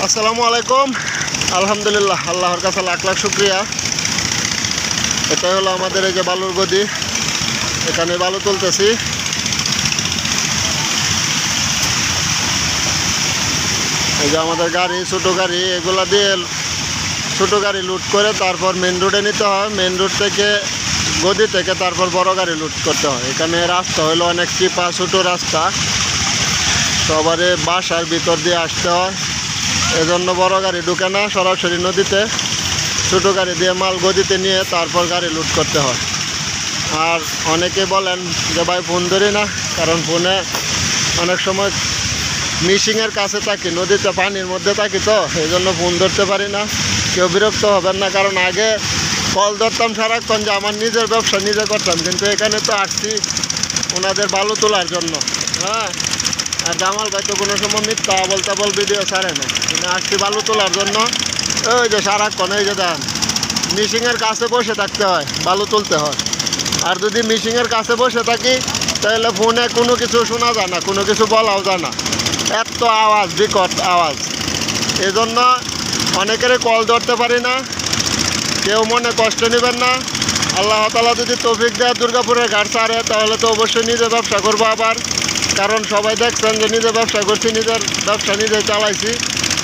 আসসালামু আলাইকুম। আলহামদুলিল্লাহ, আল্লাহর কাছে লাখ লাখ শুক্রিয়া। এটাই হলো আমাদের এই যে বালুর গদি, এখানে বালু তুলতেছি। এই যে আমাদের গাড়ি, ছোটো গাড়ি, এগুলা দিয়ে ছোটো গাড়ি লুট করে তারপর মেন রোডে নিতে হয়। মেন রোড থেকে গদি থেকে তারপর বড় গাড়ি লুট করতে হয়। এখানে রাস্তা হলো অনেক চিপা, ছোটো রাস্তা, সবারই বাসার ভিতর দিয়ে আসতে হয়। এজন্য বড় গাড়ি ঢুকে না, সরাসরি নদীতে ছোটো গাড়ি দিয়ে মাল গদিতে নিয়ে তারপর গাড়ি লুট করতে হয়। আর অনেকে বলেন যে ভাই ফোন ধরি না, কারণ ফোনে অনেক সময় মিশিংয়ের কাছে থাকি, নদীতে পানির মধ্যে থাকি, তো এই জন্য ফোন ধরতে পারি না। কেউ বিরক্ত হবেন না, কারণ আগে কল ধরতাম সারাক্ষণ, যে আমার নিজের ব্যবসা নিজে করতাম, কিন্তু এখানে তো আসছি ওনাদের বালু তোলার জন্য। হ্যাঁ, আর জামাল ভাই তো কোনো সময় মিথ্যা বল ভিডিও ছাড়ে না, কিন্তু আসছি বালু তোলার জন্য। ওই যে সারাক্ষণ এই যে দেন, মিশিংয়ের কাছে বসে থাকতে হয়, বালু তুলতে হয়। আর যদি মিশিংয়ের কাছে বসে থাকি তাহলে ফোনে কোনো কিছু শোনা যায় না, কোনো কিছু বলাও যায় না, এত আওয়াজ, বিকট আওয়াজ। এজন্য অনেকেরই কল ধরতে পারি না, কেউ মনে কষ্ট নেবেন না। আল্লাহ তাআলা যদি তৌফিক দেয় দুর্গাপুরের ঘাট ছাড়ে, তাহলে তো অবশ্যই নিজে ব্যবসা করবো আবার। কারণ সবাই দেখছেন যে নিজে ব্যবসা করছি, নিজের ব্যবসা নিজে চালাইছি।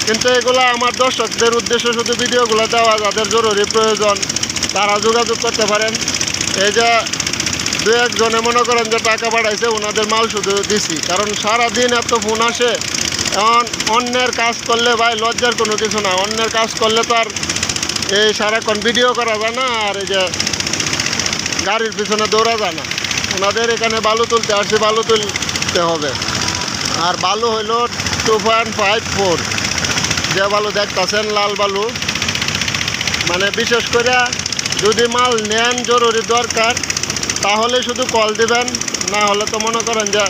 কিন্তু এগুলো আমার দর্শকদের উদ্দেশ্যে শুধু ভিডিওগুলো দেওয়া, যাদের জরুরি প্রয়োজন তারা যোগাযোগ করতে পারেন। এই যে দু একজনে মনে করেন যে টাকা পাঠাইছে, ওনাদের মাল শুধু দিছি। কারণ সারাদিন এত ফোন আসে, এখন অন্যের কাজ করলে ভাই লজ্জার কোনো কিছু না। অন্যের কাজ করলে তো আর এই সারাক্ষণ ভিডিও করা যায় না, আর এই যে গাড়ির পিছনে দৌড়া যায় না। ওনাদের এখানে বালু তুলতে আসছি, বালু তুলতে হবে। আর বালু হইল 2.54, যে বালু দেখতেছেন লাল বালু। মানে বিশেষ করে যদি মাল নেন, জরুরি দরকার, তাহলে শুধু কল দিবেন, না হলে তো মনে করেন যে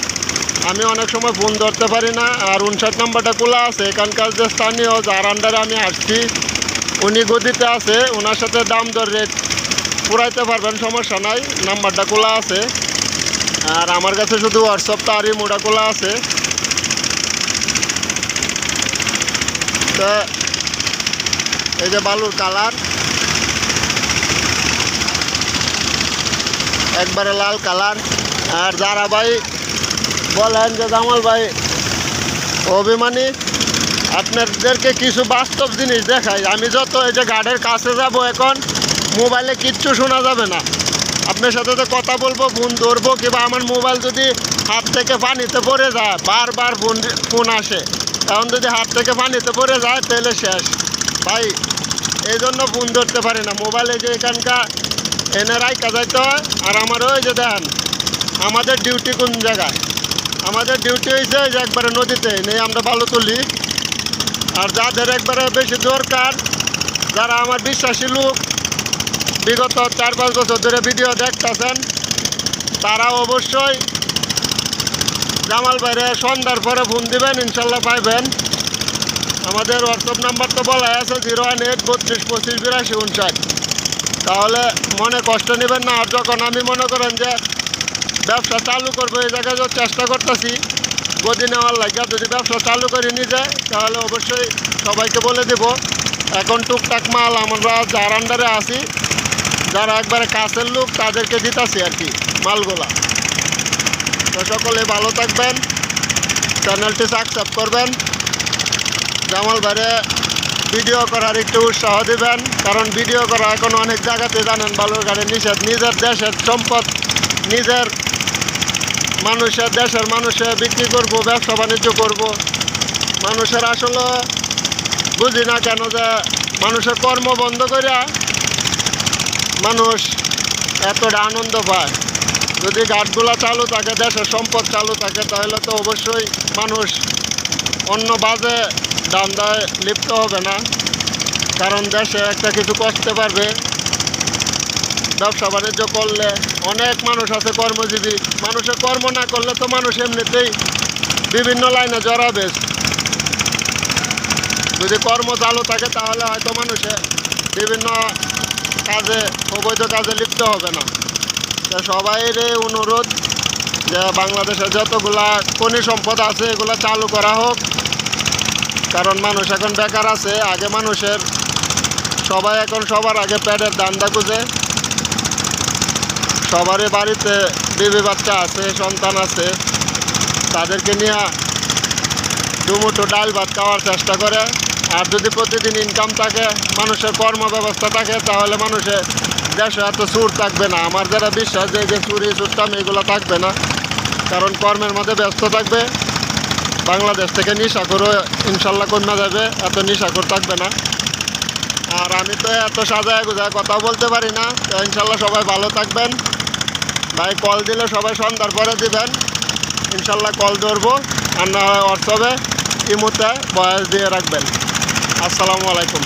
আমি অনেক সময় ফোন ধরতে পারি না। আর 59 নম্বরটা খোলা আছে, এখানকার যে স্থানীয় যার আন্ডারে আমি আসছি উনি গদিতে আছে, ওনার সাথে দাম দর রেট পুরাইতে পারবেন, সমস্যা নাই। নাম্বারটা খোলা আছে। আর আমার কাছে শুধু হোয়াটসঅ্যাপ তারই মোটা খোলা আছে। তো এই যে বালুর কালার একবারে লাল কালার। আর যারা ভাই বলেন যে জামাল ভাই অভিমানী, আপনাদেরকে কিছু বাস্তব জিনিস দেখাই। আমি যত এই যে গাড়ির কাছে যাব, এখন মোবাইলে কিচ্ছু শোনা যাবে না। আপনার সাথে তো কথা বলবো, ফোন ধরবো, কিংবা আমার মোবাইল যদি হাত থেকে পানিতে পড়ে যায়, বারবার ফোন আসে, এখন যদি হাত থেকে পানিতে পড়ে যায় তাহলে শেষ ভাই। এই জন্য ফোন ধরতে পারি না। মোবাইলে যে এখানকার এনে রাইকা যাইতে হয়। আর আমার ওই যে দেখেন আমাদের ডিউটি কোন জায়গায়, আমাদের ডিউটি হয়েছে যে একবারে নদীতে নেই আমরা বালু তুলি। আর যাদের একবারে বেশি দরকার, যারা আমার বিশ্বাসী লোক, বিগত 4-5 বছর ধরে ভিডিও দেখতেছেন, তারা অবশ্যই জামাল ভাইরে সন্ধ্যার পরে ফোন দিবেন, ইনশাল্লাহ পাইবেন। আমাদের হোয়াটসঅ্যাপ নাম্বার তো বলা আছে 018 32 25 82 59। তাহলে মনে কষ্ট নেবেন না। আর যখন আমি মনে করেন যে ব্যবসা চালু করবো, এই জায়গায় যে চেষ্টা করতেছি গদি নেওয়ার লাগে, যদি ব্যবসা চালু করে নিয়ে যায় তাহলে অবশ্যই সবাইকে বলে দেব। এখন টুকটাক মাল আমরা যার আন্ডারে আছি, যারা একবারে কাছের লোক, তাদেরকে দিতেছি আর কি মালগুলা। তো সকলে ভালো থাকবেন, চ্যানেলটি সাবস্ক্রাইব করবেন, জামাল ভাইরে ভিডিও করার একটু উৎসাহ দিবেন। কারণ ভিডিও করা এখন অনেক জায়গাতে জানেন বালুর গাড়ি নিষেধ। নিজের দেশের সম্পদ নিজের মানুষের, দেশের মানুষে বিক্রি করব, ব্যবসা বাণিজ্য করব। মানুষের আসলে বুঝি না কেন যে মানুষের কর্ম বন্ধ করে মানুষ এতটা আনন্দ পায়। যদি ঘাটগুলা চালু থাকে, দেশের সম্পদ চালু থাকে, তাহলে তো অবশ্যই মানুষ অন্য বাজে ধান্দায় লিপ্ত হবে না। কারণ দেশে একটা কিছু করতে পারবে, ব্যবসা বাণিজ্য করলে। অনেক মানুষ আছে কর্মজীবী, মানুষের কর্ম না করলে তো মানুষ এমনিতেই বিভিন্ন লাইনে জড়াবে। যদি কর্ম চালু থাকে তাহলে হয়তো মানুষে বিভিন্ন কাজে, অবৈধ কাজে লিপ্ত হবে না। তো সবাইয়ের অনুরোধ যে বাংলাদেশে যতগুলা খনি সম্পদ আছে এগুলো চালু করা হোক, কারণ মানুষ এখন বেকার আছে। আগে মানুষের সবাই এখন সবার আগে পেটের ধান্দা খুঁজে। সবারই বাড়িতে বিবি বাচ্চা আছে, সন্তান আছে, তাদেরকে নিয়ে দুমুঠো ডাল ভাত খাওয়ার চেষ্টা করে। আর যদি প্রতিদিন ইনকাম থাকে, মানুষের কর্ম ব্যবস্থা থাকে, তাহলে মানুষের দেশে এত চুর থাকবে না। আমার যারা বিশ্বাস যে চুরি চুরটাম এগুলো থাকবে না, কারণ কর্মের মধ্যে ব্যস্ত থাকবে। বাংলাদেশ থেকে নিশাখোরও ইনশাল্লাহ কমে যাবে, এত নিশাখোর থাকবে না। আর আমি তো এত সাজায় গুজায় কথা বলতে পারি না। তো ইনশাল্লাহ সবাই ভালো থাকবেন। ভাই কল দিলে সবাই সন্ধ্যার পরে দিবেন, ইনশাল্লাহ কল ধরবো। আর না হয় হোয়াটসঅ্যাপে ইমোতে বয়স দিয়ে রাখবেন। আসসালামু আলাইকুম।